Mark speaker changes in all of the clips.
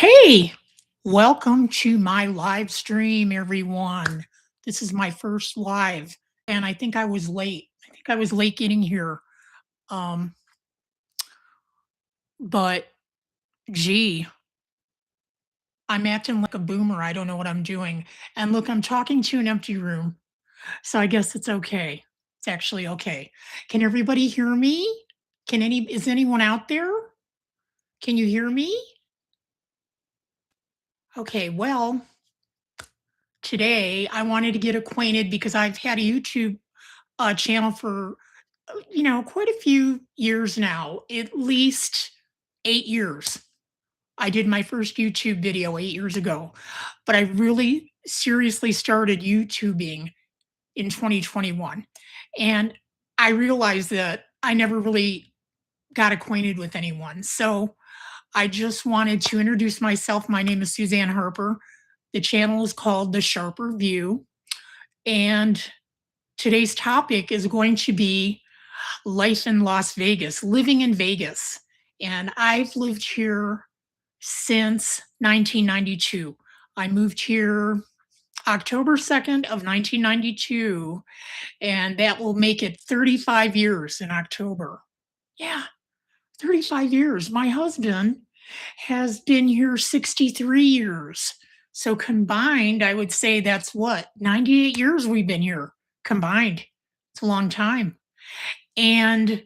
Speaker 1: Hey, welcome to my live stream, everyone. This is my first live, and I think I was late. I think I was late getting here. Um, but gee, I'm acting like a boomer. I don't know what I'm doing. And look, I'm talking to an empty room, so I guess it's okay. It's actually okay. Can everybody hear me? Is anyone out there? Can you hear me? Okay, well, today I wanted to get acquainted because I've had a YouTube channel for quite a few years now, at least 8 years. I did my first YouTube video 8 years ago, but I really seriously started YouTubing in 2021. And I realized that I never really got acquainted with anyone. So I just wanted to introduce myself. My name is Suzanne Harper. The channel is called The Sharper View. And today's topic is going to be life in Las Vegas, living in Vegas. And I've lived here since 1992. I moved here October 2nd of 1992, and that will make it 35 years in October. Yeah, 35 years. My husband has been here 63 years. So combined, I would say that's what, 98 years we've been here combined. It's a long time. And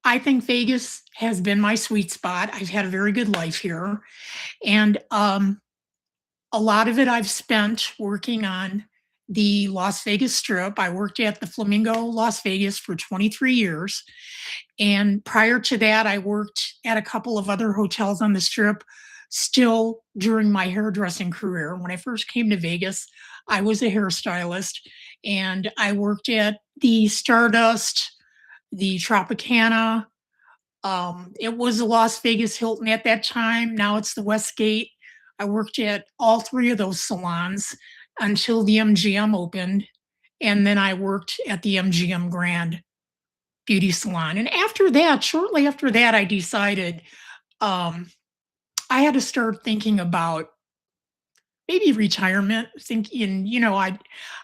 Speaker 1: I think Vegas has been my sweet spot. I've had a very good life here. And a lot of it I've spent working on the Las Vegas Strip. I worked at the Flamingo Las Vegas for 23 years. And prior to that, I worked at a couple of other hotels on the Strip still during my hairdressing career. When I first came to Vegas, I was a hairstylist and I worked at the Stardust, the Tropicana. It was the Las Vegas Hilton at that time. Now it's the Westgate. I worked at all three of those salons until the MGM opened. And then I worked at the MGM Grand Beauty Salon. And after that, shortly after that, I decided I had to start thinking about maybe retirement, thinking,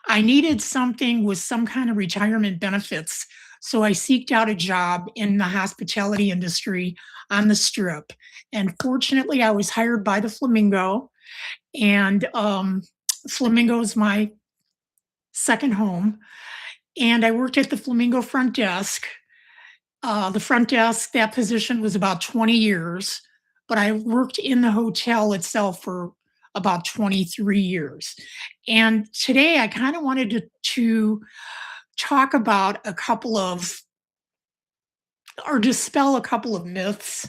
Speaker 1: I needed something with some kind of retirement benefits. So I seeked out a job in the hospitality industry on the Strip. And fortunately, I was hired by the Flamingo, and Flamingo is my second home. And I worked at the Flamingo front desk. The front desk, that position was about 20 years, but I worked in the hotel itself for about 23 years. And today I kind of wanted to talk about a couple of, or dispel a couple of myths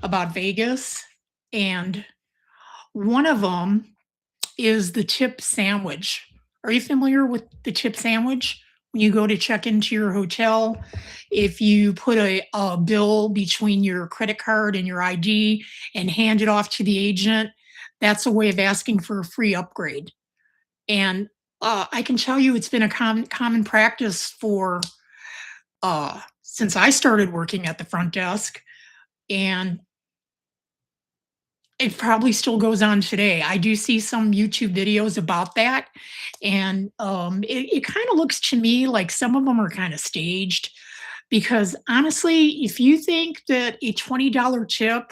Speaker 1: about Vegas. And one of them is the tip sandwich. Are you familiar with the tip sandwich? When you go to check into your hotel, if you put a bill between your credit card and your ID and hand it off to the agent, that's a way of asking for a free upgrade. And I can tell you it's been a common practice for since I started working at the front desk, and it probably still goes on today. I do see some YouTube videos about that, and it kind of looks to me like some of them are kind of staged. Because honestly, if you think that a $20 tip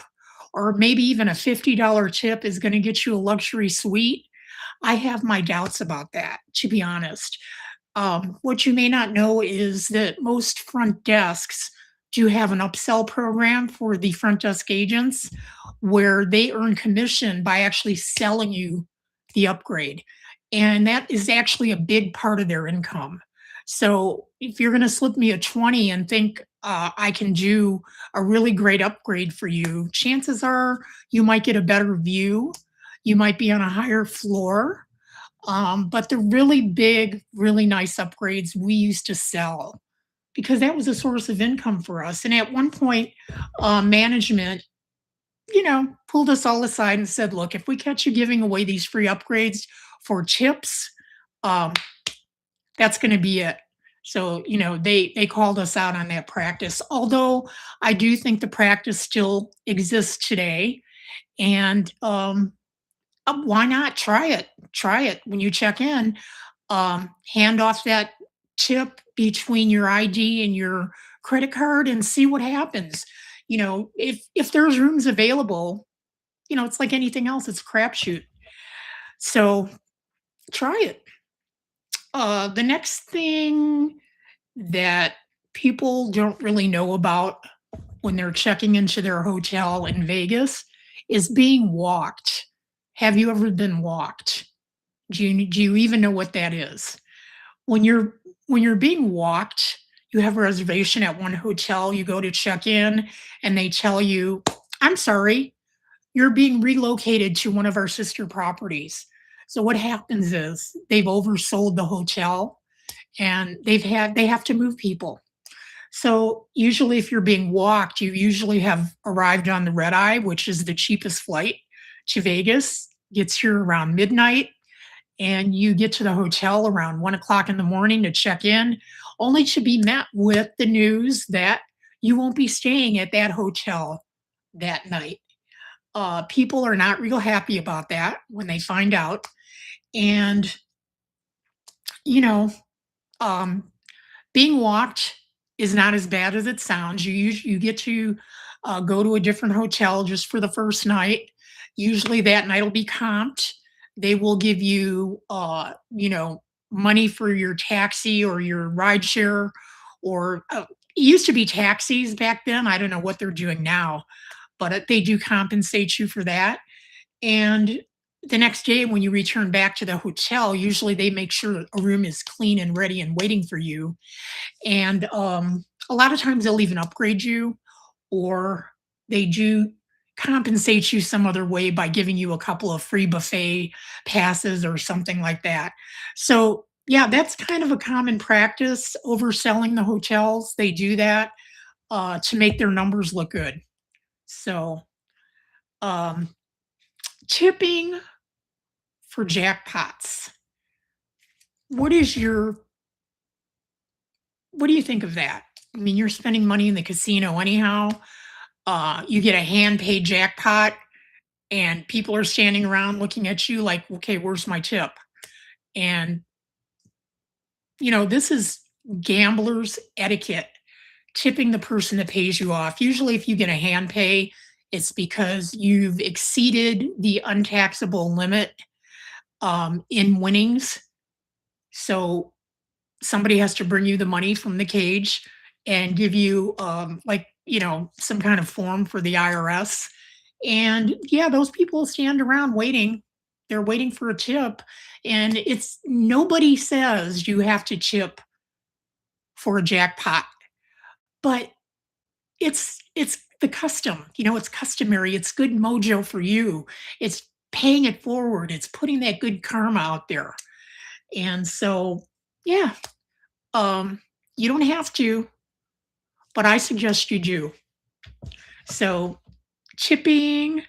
Speaker 1: or maybe even a $50 tip is going to get you a luxury suite, I have my doubts about that, to be honest. What you may not know is that most front desks do have an upsell program for the front desk agents where they earn commission by actually selling you the upgrade. And that is actually a big part of their income. So if you're going to slip me a 20 and think I can do a really great upgrade for you, chances are you might get a better view. You might be on a higher floor. But the really big, really nice upgrades we used to sell because that was a source of income for us. And at one point, management, pulled us all aside and said, look, if we catch you giving away these free upgrades for tips, um, that's going to be it. So, they called us out on that practice. Although I do think the practice still exists today. And why not try it? Try it when you check in. Hand off that tip between your ID and your credit card and see what happens. If there's rooms available, it's like anything else, it's a crapshoot. So try it. The next thing that people don't really know about when they're checking into their hotel in Vegas is being walked. Have you ever been walked? Do you even know what that is? When you're being walked, you have a reservation at one hotel, you go to check in, and they tell you, "I'm sorry, you're being relocated to one of our sister properties." So what happens is they've oversold the hotel and they have to move people. So usually if you're being walked, you usually have arrived on the red eye, which is the cheapest flight to Vegas, gets here around midnight, and you get to the hotel around 1 o'clock in the morning to check in, only to be met with the news that you won't be staying at that hotel that night. People are not real happy about that when they find out. And, you know, um, being walked is not as bad as it sounds. You get to go to a different hotel just for the first night. Usually that night will be comped. They will give you, money for your taxi or your ride share, or it used to be taxis back then. I don't know what they're doing now, but they do compensate you for that. And the next day, when you return back to the hotel, usually they make sure a room is clean and ready and waiting for you. And a lot of times they'll even upgrade you, or they do compensate you some other way by giving you a couple of free buffet passes or something like that. So, yeah, that's kind of a common practice, overselling the hotels. They do that to make their numbers look good. So, um, tipping for jackpots. What is your what do you think of that? I mean, you're spending money in the casino anyhow. You get a hand paid jackpot, and people are standing around looking at you like, okay, where's my tip? And, this is gambler's etiquette, tipping the person that pays you off. Usually, if you get a hand pay, it's because you've exceeded the untaxable limit in winnings. So somebody has to bring you the money from the cage and give you some kind of form for the IRS. And yeah, those people stand around waiting. They're waiting for a tip. And it's nobody says you have to tip for a jackpot, but it's the custom. It's customary. It's good mojo for you. It's paying it forward. It's putting that good karma out there. And so, yeah, um, you don't have to, but I suggest you do. So, tipping,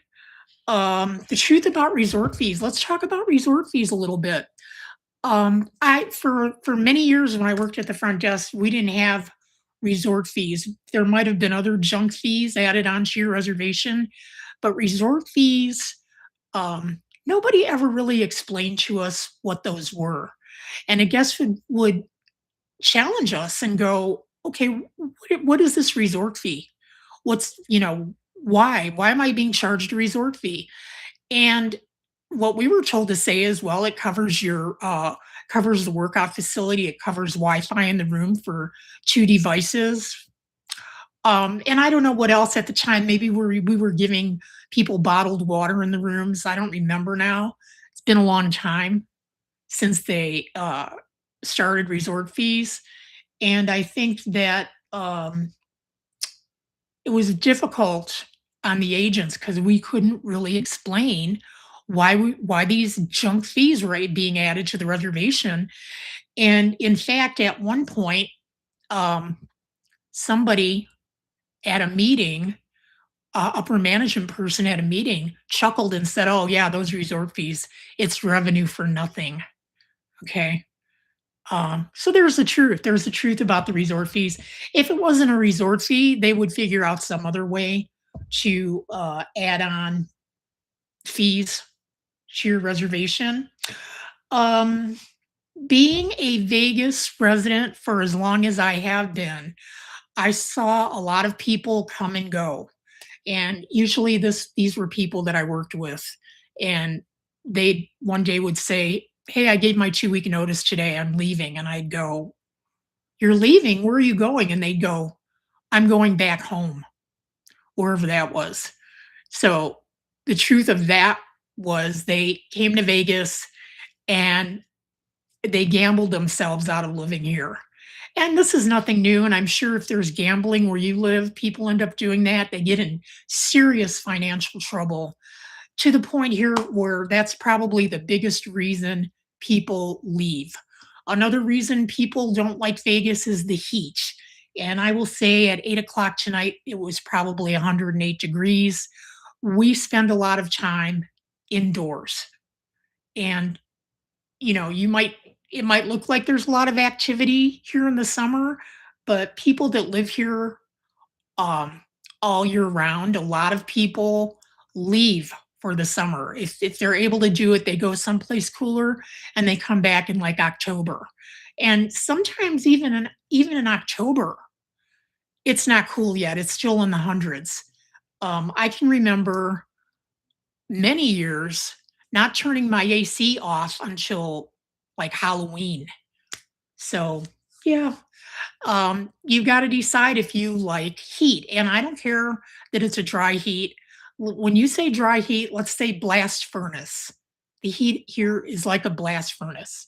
Speaker 1: the truth about resort fees. Let's talk about resort fees a little bit. I for many years when I worked at the front desk, we didn't have resort fees. There might have been other junk fees added onto your reservation, but resort fees, nobody ever really explained to us what those were. And I guess would challenge us and go, okay, what is this resort fee? Why am I being charged a resort fee? And what we were told to say is, well, it covers covers the workout facility, it covers Wi-Fi in the room for 2 devices. And I don't know what else at the time. Maybe we were giving people bottled water in the rooms. I don't remember now. It's been a long time since they started resort fees. And I think that it was difficult on the agents because we couldn't really explain why these junk fees were being added to the reservation. And in fact, at one point, um, somebody at a meeting, upper management person at a meeting, chuckled and said, "Oh yeah, those resort fees, it's revenue for nothing." Okay. So there's the truth. There's the truth about the resort fees. If it wasn't a resort fee, they would figure out some other way to add on. fees to your reservation. Um, Being a Vegas resident for as long as I have been, I saw a lot of people come and go. And usually these were people that I worked with. And they one day would say, "Hey, I gave my 2-week notice today. I'm leaving." And I'd go, "You're leaving? Where are you going?" And they'd go, "I'm going back home," wherever that was. So the truth of that was they came to Vegas and they gambled themselves out of living here. And this is nothing new. And I'm sure if there's gambling where you live, people end up doing that. They get in serious financial trouble to the point here where that's probably the biggest reason people leave. Another reason people don't like Vegas is the heat. And I will say at 8 o'clock tonight, it was probably 108 degrees. We spend a lot of time indoors. And you might it might look like there's a lot of activity here in the summer, but people that live here um all year round, a lot of people leave for the summer. If they're able to do it, they go someplace cooler and they come back in like October. And sometimes even in October, it's not cool yet. It's still in the hundreds. I can remember many years not turning my AC off until like Halloween. So, yeah, you got to decide if you like heat. And I don't care that it's a dry heat. When you say dry heat, let's say blast furnace. The heat here is like a blast furnace.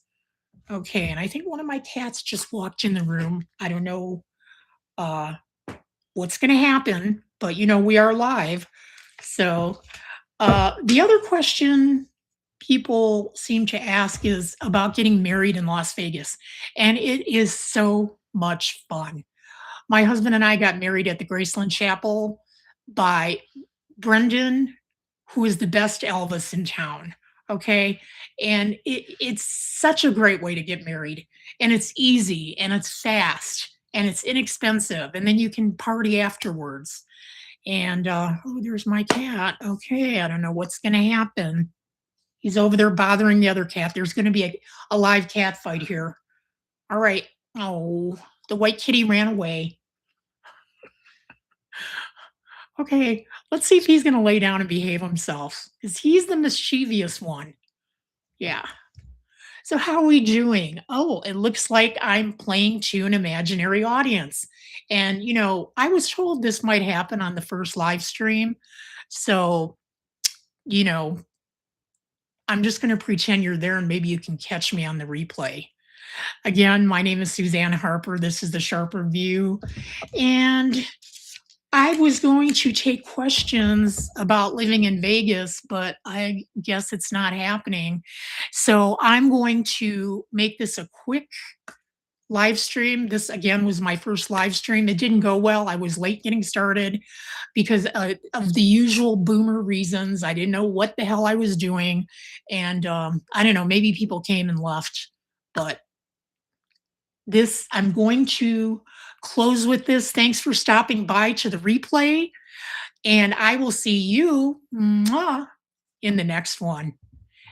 Speaker 1: Okay. And I think one of my cats just walked in the room. I don't know uh, what's going to happen, but we are live. So, the other question people seem to ask is about getting married in Las Vegas, and it is so much fun. My husband and I got married at the Graceland Chapel by Brendan, who is the best Elvis in town. Okay. And it's such a great way to get married. And it's easy and it's fast and it's inexpensive. And then you can party afterwards. And oh, there's my cat. Okay, I don't know what's going to happen. He's over there bothering the other cat. There's going to be a live cat fight here. All right. Oh, the white kitty ran away. Okay, let's see if he's going to lay down and behave himself because he's the mischievous one. Yeah. So, how are we doing? Oh, it looks like I'm playing to an imaginary audience. And, I was told this might happen on the first live stream. So, you know, I'm just going to pretend you're there and maybe you can catch me on the replay. Again, my name is Suzanne Harper. This is the Sharper View. And I was going to take questions about living in Vegas, but I guess it's not happening. So I'm going to make this a quick live stream. This again was my first live stream. It didn't go well. I was late getting started because of the usual boomer reasons. I didn't know what the hell I was doing. And I don't know, maybe people came and left. But I'm going to close with this. Thanks for stopping by to the replay. And I will see you in the next one.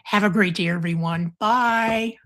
Speaker 1: Have a great day, everyone. Bye.